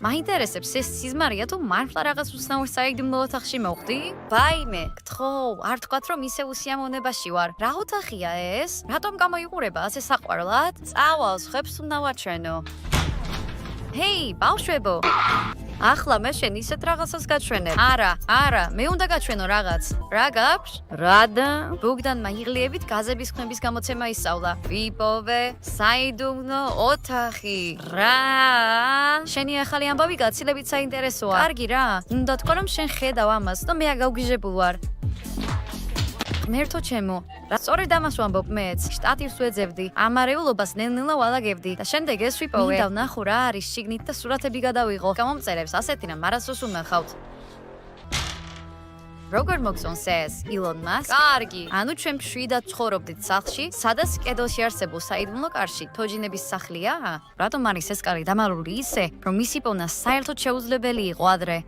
მაინტერესებს ეს სიზმარია თუ მართლა რაღაც უცნაურ საიდუმლო ოთახში მოვხდი? ვაიმე, გთხოვ, არ თქვათ რომ ისე უსიამოვნებაში ვარ. რა ოთახია ეს? რატომ გამოიყურება ასე საყვარლად? წავალ, ხებს უნდა ვაჩვენო. ჰეი, ბავშვებო. ახლა მე შენ ისეთ რაღაცას გაჩვენებ. არა, მე უნდა გაჩვენო რაღაც. რა გაქვს? რადა? ბოგდანმა იღლიებით გაზების ხმების გამოცემა ისწავლა. ვიპოვე, საიდუმლო ოთახი. რა? შენი ახალი ამბავი გაცილებით საინტერესოა. კარგი რა. უნდა თქვა რომ შენ ხედავ ამას და მე აგავგიჟებულ ვარ. მერთო ჩემო, რა სწორედ ამას ვამბობ მეც. შტატივს ვეძებდი, ამარეულობას ნელ-ნელა ვალაგებდი და შემდეგ ეს ვიპოვე. მინდა ვნახო რა არის შიგნით და სურათები გადავიღო. გამომწერებს ასეთი რამ არასდროს უნახავთ. როგორ მოგწონს ეს, ილონ მასკ? კარგი. ანუ ჩვენ მშვიდად ცხოვრობდით სახლში, სადაც კედელში არსებულ საიდუმლო კარში თოჯინების სახლია? რატომ არის ეს კარი დამალული ისე, რომ მისი პოვნა საერთოდ შეუძლებელი იყო ადრე?